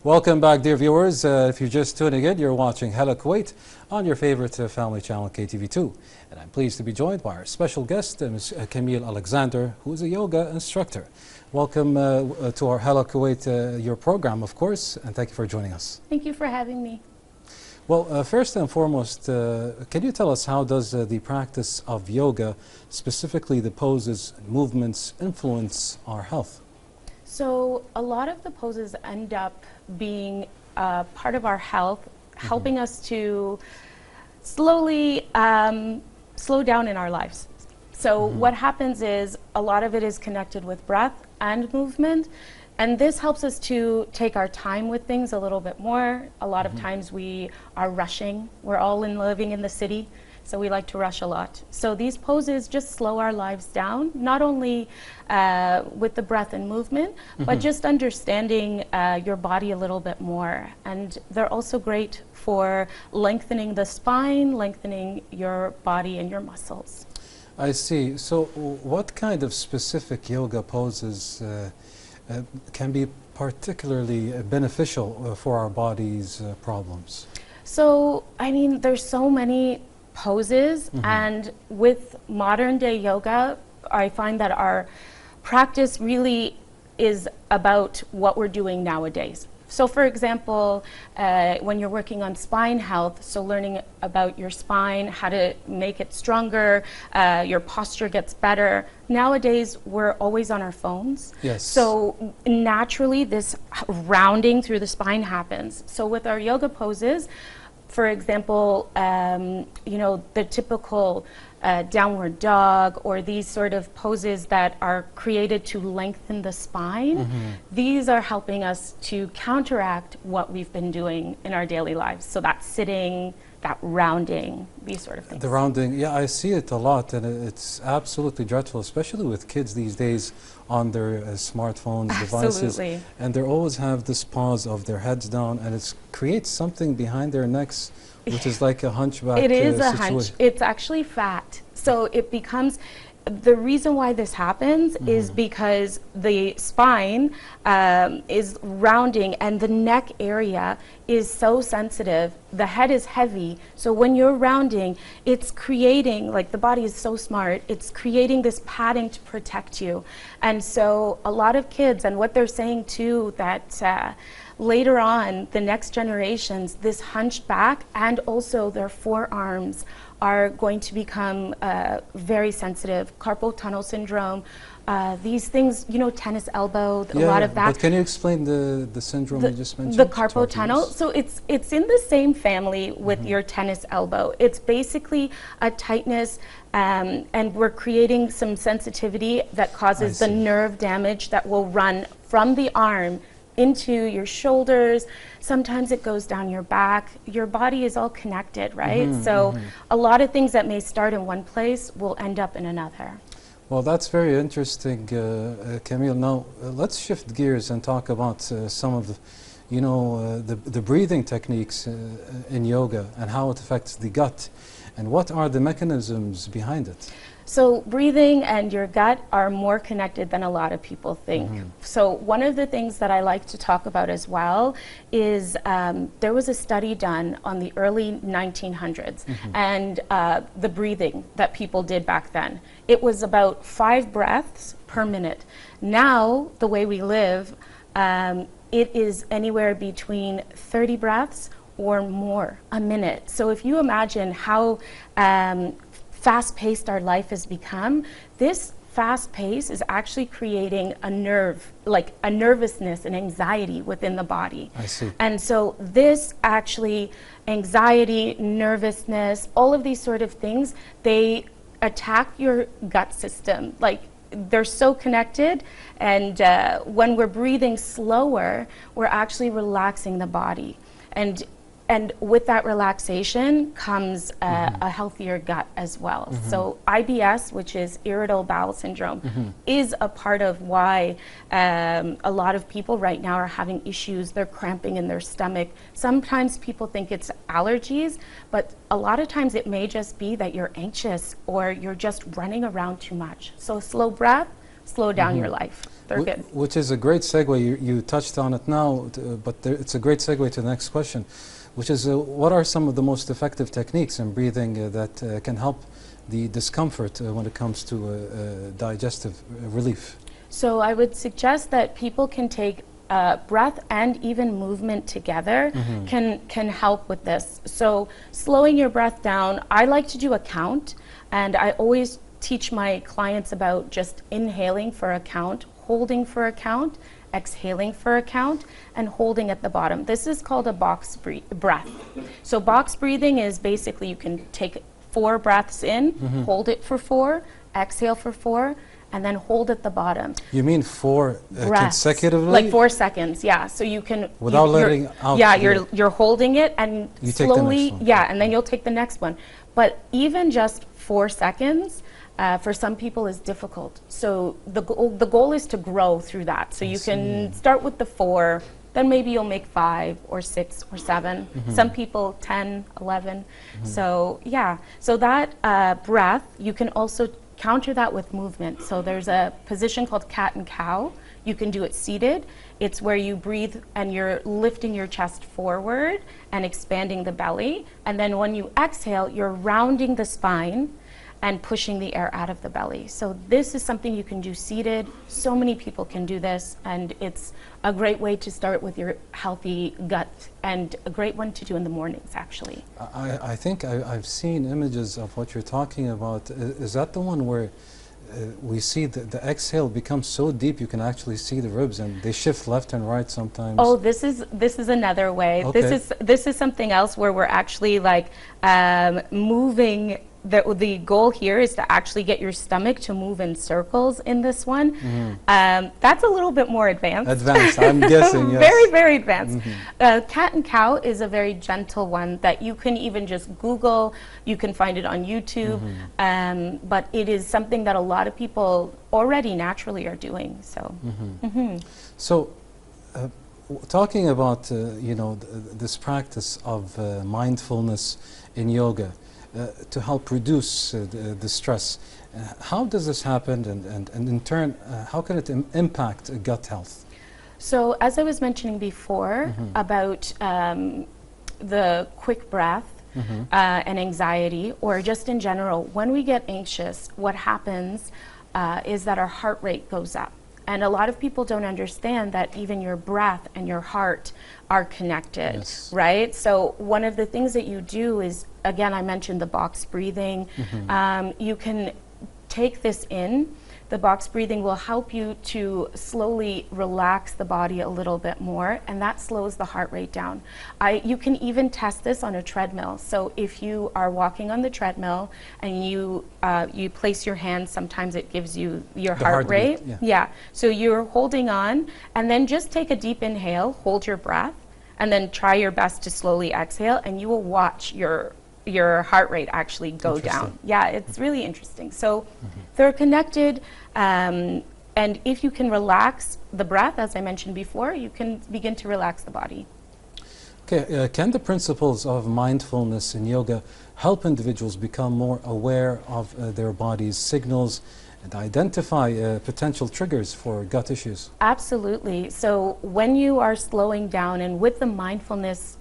Welcome back, dear viewers. If you're just tuning in, you're watching Hala Kuwait on your favorite family channel, KTV2. And I'm pleased to be joined by our special guest, Ms. Camille Alexander, who is a yoga instructor. Welcome to our Hala Kuwait, your program, of course, and thank you for joining us. Thank you for having me. Well, first and foremost, can you tell us how does the practice of yoga, specifically the poses, movements, influence our health? So a lot of the poses end up being part of our health, helping us to slowly slow down in our lives. So what happens is a lot of it is connected with breath and movement, and this helps us to take our time with things a little bit more. A lot of times we are rushing. We're all living in the city, so we like to rush a lot. So these poses just slow our lives down, not only with the breath and movement, but just understanding your body a little bit more. And they're also great for lengthening the spine, lengthening your body and your muscles. I see. So what kind of specific yoga poses can be particularly beneficial for our body's problems? So, I mean, there's so many poses, and with modern day yoga, I find that our practice really is about what we're doing nowadays. So for example, when you're working on spine health, so learning about your spine, how to make it stronger, your posture gets better. Nowadays, we're always on our phones. Yes. So naturally, this rounding through the spine happens. So with our yoga poses, for example, you know, the typical downward dog or these sort of poses that are created to lengthen the spine, these are helping us to counteract what we've been doing in our daily lives. So that sitting, that rounding, these sort of things. The rounding, yeah, I see it a lot, and it's absolutely dreadful, especially with kids these days on their smartphones, devices, and they always have this pose of their heads down, and it creates something behind their necks, which is like a hunchback It is a situation. hunch. It's actually fat. So it becomes, the reason why this happens is because the spine is rounding and the neck area is so sensitive. The head is heavy. So when you're rounding, it's creating, like the body is so smart, it's creating this padding to protect you. And so a lot of kids, and what they're saying too, that later on, the next generations, this hunched back and also their forearms are going to become very sensitive. Carpal tunnel syndrome, these things, you know, tennis elbow, a lot of that. But can you explain the syndrome you just mentioned? The carpal tunnel, so it's in the same family with your tennis elbow. It's basically a tightness, and we're creating some sensitivity that causes the nerve damage that will run from the arm into your shoulders. Sometimes it goes down your back. Your body is all connected, right? So a lot of things that may start in one place will end up in another. Well, that's very interesting, Camille. Now, let's shift gears and talk about some of the, you know, the breathing techniques in yoga and how it affects the gut, and what are the mechanisms behind it? So breathing and your gut are more connected than a lot of people think. So one of the things that I like to talk about as well is there was a study done on the early 1900s and the breathing that people did back then. It was about 5 breaths per minute. Now, the way we live, it is anywhere between 30 breaths or more a minute. So if you imagine how fast-paced our life has become, this fast pace is actually creating a nerve, like a nervousness and anxiety within the body. I see. And so this actually, anxiety, nervousness, all of these sort of things, they attack your gut system. Like, they're so connected, and when we're breathing slower, we're actually relaxing the body. And with that relaxation comes a healthier gut as well. So IBS, which is irritable bowel syndrome, is a part of why a lot of people right now are having issues. They're cramping in their stomach. Sometimes people think it's allergies, but a lot of times it may just be that you're anxious or you're just running around too much. So slow breath, slow down your life. They're good. Which is a great segue. You touched on it now, but it's a great segue to the next question, which is what are some of the most effective techniques in breathing that can help the discomfort when it comes to digestive relief? So I would suggest that people can take breath and even movement together can help with this. So slowing your breath down, I like to do a count, and I always teach my clients about just inhaling for a count, holding for a count, exhaling for a count, and holding at the bottom. This is called a box breath. So box breathing is basically you can take 4 breaths in, hold it for 4, exhale for 4, and then hold at the bottom. You mean 4 consecutively? Like 4 seconds, yeah. So you can without letting out. Yeah, you're holding it and you slowly, take the next one. yeah, and then you'll take the next one. But even just 4 seconds for some people is difficult. So the goal is to grow through that. So you can start with the 4, then maybe you'll make 5 or 6 or 7. Some people 10, 11. So yeah, so that breath, you can also counter that with movement. So there's a position called cat and cow. You can do it seated. It's where you breathe and you're lifting your chest forward and expanding the belly. And then when you exhale, you're rounding the spine and pushing the air out of the belly. So this is something you can do seated. So many people can do this, and it's a great way to start with your healthy gut, and a great one to do in the mornings, actually. I think I've seen images of what you're talking about. Is that the one where we see the exhale becomes so deep you can actually see the ribs and they shift left and right sometimes? Oh, this is another way. Okay. This is something else where we're actually like moving. The goal here is to actually get your stomach to move in circles in this one. That's a little bit more advanced. Advanced, I'm guessing, yes. Very, very advanced. Cat and cow is a very gentle one that you can even just Google. You can find it on YouTube. But it is something that a lot of people already naturally are doing. So, So, talking about you know, this practice of mindfulness in yoga, to help reduce the stress. How does this happen, and in turn, how can it impact gut health? So as I was mentioning before about the quick breath and anxiety, or just in general, when we get anxious, what happens is that our heart rate goes up. And a lot of people don't understand that even your breath and your heart are connected, right? So one of the things that you do is, again, I mentioned the box breathing. You can take this in. The box breathing will help you to slowly relax the body a little bit more, and that slows the heart rate down. You can even test this on a treadmill. So if you are walking on the treadmill and you place your hand, sometimes it gives you your heart rate. Yeah. So you're holding on, and then just take a deep inhale, hold your breath, and then try your best to slowly exhale, and you will watch your heart rate actually go down. Yeah, it's really interesting. So they're connected, and if you can relax the breath, as I mentioned before, you can begin to relax the body. Okay, can the principles of mindfulness in yoga help individuals become more aware of their body's signals and identify potential triggers for gut issues? Absolutely. So when you are slowing down, and with the mindfulness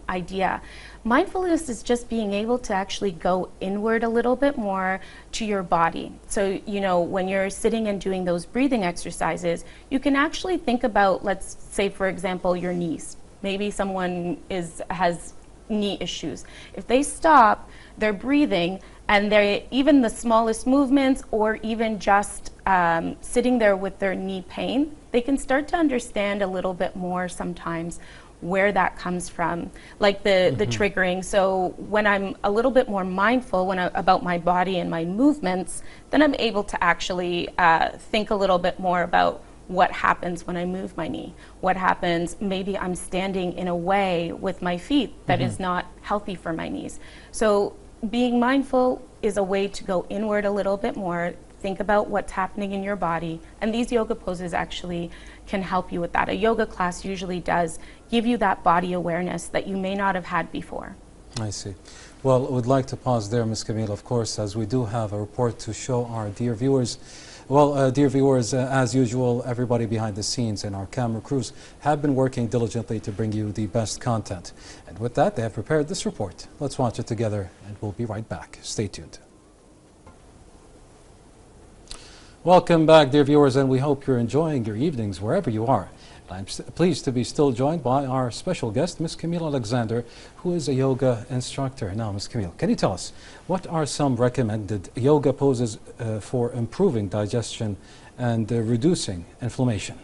idea, mindfulness is just being able to actually go inward a little bit more to your body. So, you know, when you're sitting and doing those breathing exercises, you can actually think about, let's say, for example, your knees. Maybe someone has knee issues. If they stop their breathing, and even the smallest movements, or even just sitting there with their knee pain, they can start to understand a little bit more sometimes where that comes from, like the triggering. So when I'm a little bit more mindful about my body and my movements, then I'm able to actually think a little bit more about what happens when I move my knee. What happens, maybe I'm standing in a way with my feet that is not healthy for my knees. So being mindful is a way to go inward a little bit more, think about what's happening in your body, and these yoga poses actually can help you with that. A yoga class usually does give you that body awareness that you may not have had before. I see. Well, I would like to pause there, Ms. Camille, of course, as we do have a report to show our dear viewers. Well, dear viewers, as usual, everybody behind the scenes and our camera crews have been working diligently to bring you the best content. And with that, they have prepared this report. Let's watch it together, and we'll be right back. Stay tuned. Welcome back, dear viewers, and we hope you're enjoying your evenings wherever you are. I'm pleased to be still joined by our special guest, Ms. Camille Alexander, who is a yoga instructor. Now, Ms. Camille, can you tell us what are some recommended yoga poses for improving digestion and reducing inflammation?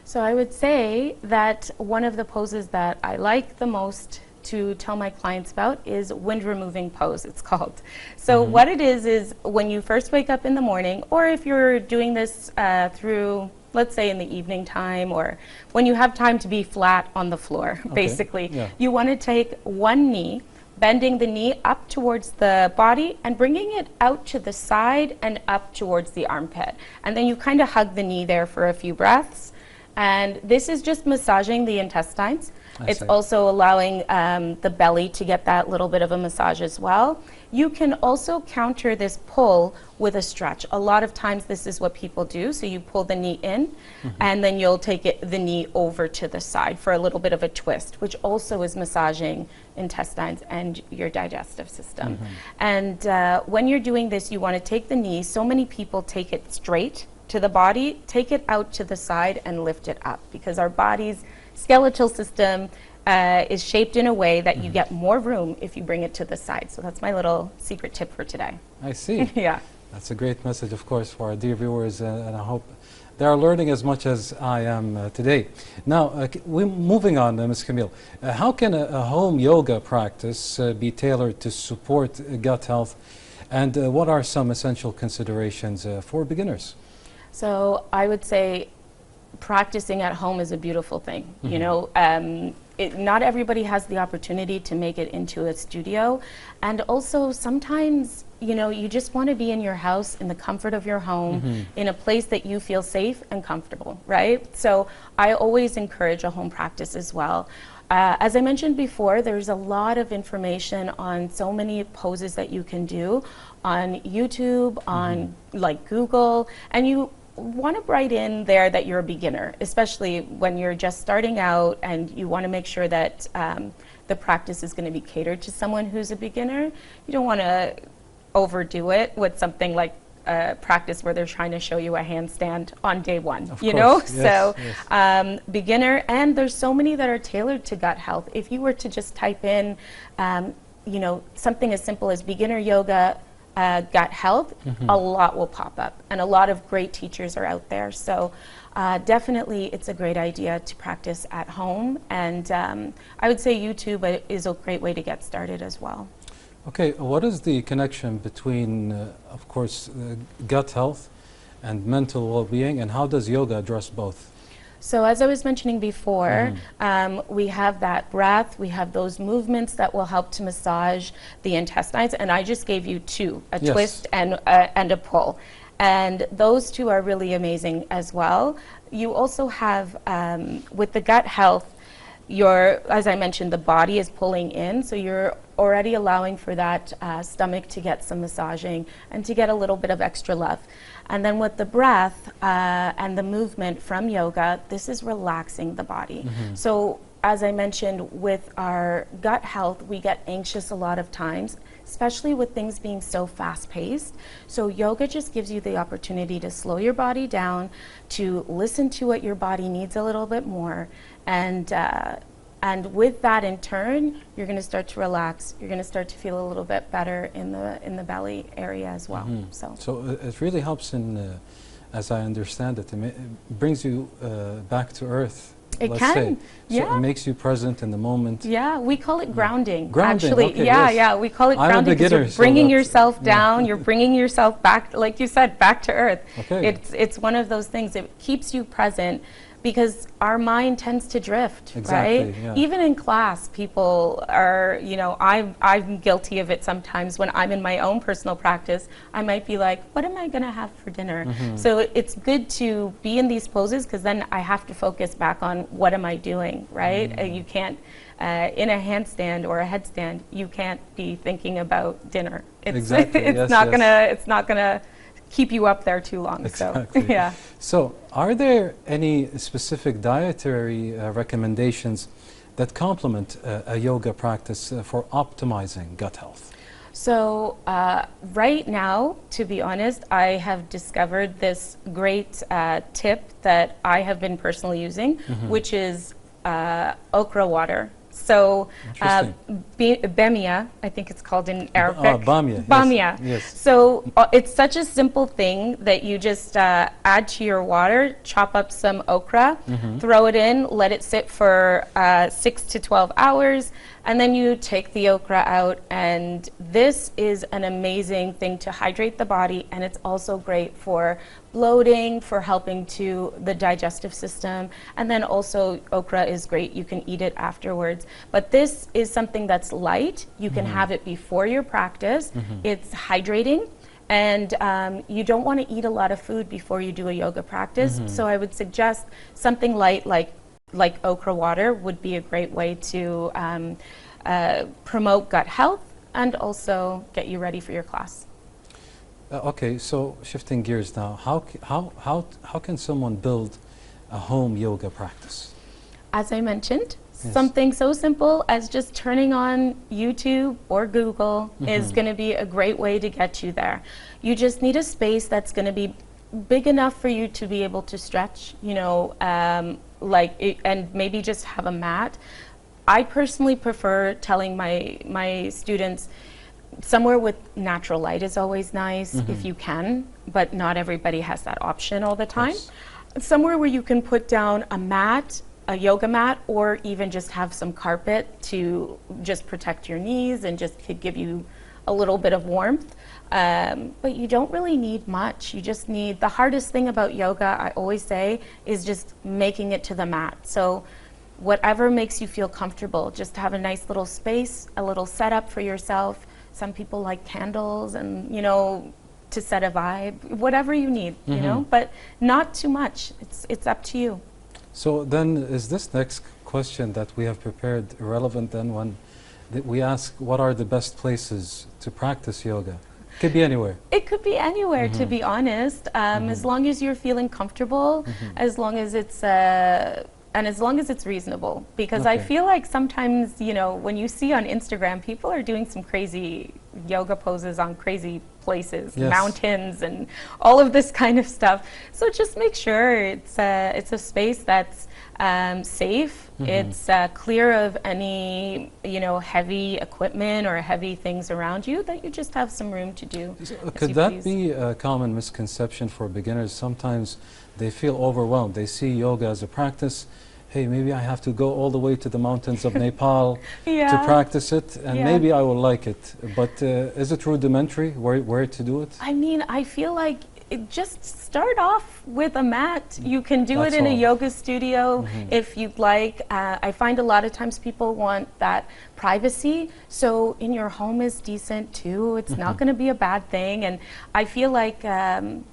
So I would say that one of the poses that I like the most to tell my clients about is wind removing pose, it's called. So what it is when you first wake up in the morning, or if you're doing this through, let's say in the evening time, or when you have time to be flat on the floor, basically, you want to take one knee, bending the knee up towards the body and bringing it out to the side and up towards the armpit. And then you kind of hug the knee there for a few breaths. And this is just massaging the intestines. It's also allowing the belly to get that little bit of a massage as well. You can also counter this pull with a stretch. A lot of times this is what people do. So you pull the knee in and then you'll take the knee over to the side for a little bit of a twist, which also is massaging intestines and your digestive system. And when you're doing this, you want to take the knee. So many people take it straight to the body, take it out to the side and lift it up, because our body's skeletal system is shaped in a way that you get more room if you bring it to the side. So that's my little secret tip for today. I see. Yeah. That's a great message, of course, for our dear viewers, and I hope they are learning as much as I am today. Now, we're moving on, Ms. Camille. How can a home yoga practice be tailored to support gut health, and what are some essential considerations for beginners? So I would say practicing at home is a beautiful thing. You know, not everybody has the opportunity to make it into a studio, and also sometimes, you know, you just want to be in your house, in the comfort of your home, in a place that you feel safe and comfortable, right? So I always encourage a home practice as well. As I mentioned before, there's a lot of information on so many poses that you can do on YouTube, on like Google, and you want to write in there that you're a beginner, especially when you're just starting out, and you want to make sure that the practice is going to be catered to someone who's a beginner. You don't want to overdo it with something like practice where they're trying to show you a handstand on day one, you know? Yes, so yes. Beginner, and there's so many that are tailored to gut health. If you were to just type in, you know, something as simple as beginner yoga, gut health, a lot will pop up, and a lot of great teachers are out there. So definitely it's a great idea to practice at home, and I would say YouTube is a great way to get started as well. Okay, what is the connection between, of course, gut health and mental well-being, and how does yoga address both? So as I was mentioning before, we have that breath, we have those movements that will help to massage the intestines, and I just gave you two, a twist and a pull. And those two are really amazing as well. You also have, with the gut health, as I mentioned, the body is pulling in, so you're already allowing for that stomach to get some massaging and to get a little bit of extra love. And then with the breath and the movement from yoga, this is relaxing the body. So as I mentioned, with our gut health, we get anxious a lot of times, especially with things being so fast-paced. So yoga just gives you the opportunity to slow your body down, to listen to what your body needs a little bit more, and with that in turn, you're going to start to relax. You're going to start to feel a little bit better in the belly area as well. So it really helps in, as I understand it, it brings you back to earth. It let's can, say. yeah. So it makes you present in the moment. Yeah, we call it grounding. Grounding, actually. okay, yeah, yes. yeah, we call it I'm grounding a beginner, because you're bringing so yourself down. You're bringing yourself back, like you said, back to earth. Okay. It's one of those things that keeps you present, because our mind tends to drift, Exactly, right? yeah. Even in class, people are, you know, I'm guilty of it sometimes. When I'm in my own personal practice, I might be like, what am I going to have for dinner? So it's good to be in these poses, because then I have to focus back on what am I doing, right? You can't, in a handstand or a headstand, you can't be thinking about dinner. It's, Exactly, it's yes, not yes. gonna, it's not gonna keep you up there too long. Exactly. So, yeah. So, are there any specific dietary recommendations that complement a yoga practice for optimizing gut health? So right now, to be honest, I have discovered this great tip that I have been personally using, which is okra water. So bamia, I think it's called in Arabic. Bamia. Bamia. Yes. So it's such a simple thing that you just add to your water, chop up some okra, throw it in, let it sit for 6 to 12 hours, and then you take the okra out, and this is an amazing thing to hydrate the body, and it's also great for bloating, for helping to the digestive system, and then also okra is great, you can eat it afterwards. But this is something that's light, you can have it before your practice, it's hydrating, and you don't want to eat a lot of food before you do a yoga practice, so I would suggest something light like okra water would be a great way to promote gut health and also get you ready for your class. Okay, so shifting gears now, how can someone build a home yoga practice? As I mentioned, something so simple as just turning on YouTube or Google is going to be a great way to get you there. You just need a space that's going to be big enough for you to be able to stretch, you know, and maybe just have a mat. I personally prefer telling my students somewhere with natural light is always nice if you can, but not everybody has that option all the time. Somewhere where you can put down a mat, a yoga mat, or even just have some carpet to just protect your knees and just could give you a little bit of warmth. But you don't really need much. You just need, the hardest thing about yoga, I always say, is just making it to the mat. So whatever makes you feel comfortable, just have a nice little space, a little setup for yourself. Some people like candles and, you know, to set a vibe, whatever you need, you know, but not too much. It's up to you. So then is this next question that we have prepared relevant then when we ask what are the best places to practice yoga? Could be anywhere. It could be anywhere, to be honest, as long as you're feeling comfortable, as long as it's and as long as it's reasonable, because I feel like sometimes, you know, when you see on Instagram, people are doing some crazy yoga poses on crazy places, mountains and all of this kind of stuff. So just make sure it's a space that's safe, it's clear of any, you know, heavy equipment or heavy things around you, that you just have some room to do. Could that be a common misconception for beginners? Sometimes they feel overwhelmed. They see yoga as a practice. Hey, maybe I have to go all the way to the mountains of Nepal to practice it, and maybe I will like it. But is it rudimentary where to do it? I mean, I feel like just start off with a mat. You can do it in a yoga studio if you'd like. I find a lot of times people want that privacy, so in your home is decent too. It's not going to be a bad thing, and I feel like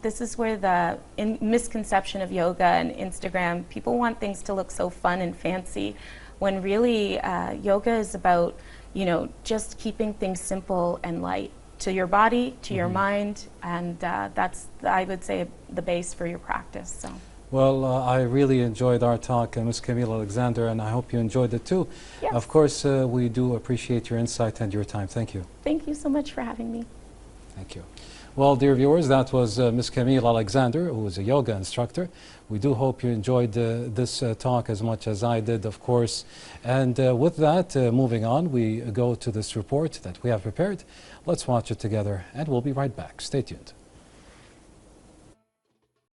this is where the misconception of yoga and Instagram, people want things to look so fun and fancy, when really yoga is about, you know, just keeping things simple and light to your body, to your mind, and that's, I would say, the base for your practice. So. Well, I really enjoyed our talk, Ms. Camille Alexander, and I hope you enjoyed it too. Yes. Of course, we do appreciate your insight and your time. Thank you. Thank you so much for having me. Thank you. Well, dear viewers, that was Ms. Camille Alexander, who is a yoga instructor. We do hope you enjoyed this talk as much as I did, of course. And with that, moving on, we go to this report that we have prepared. Let's watch it together, and we'll be right back. Stay tuned.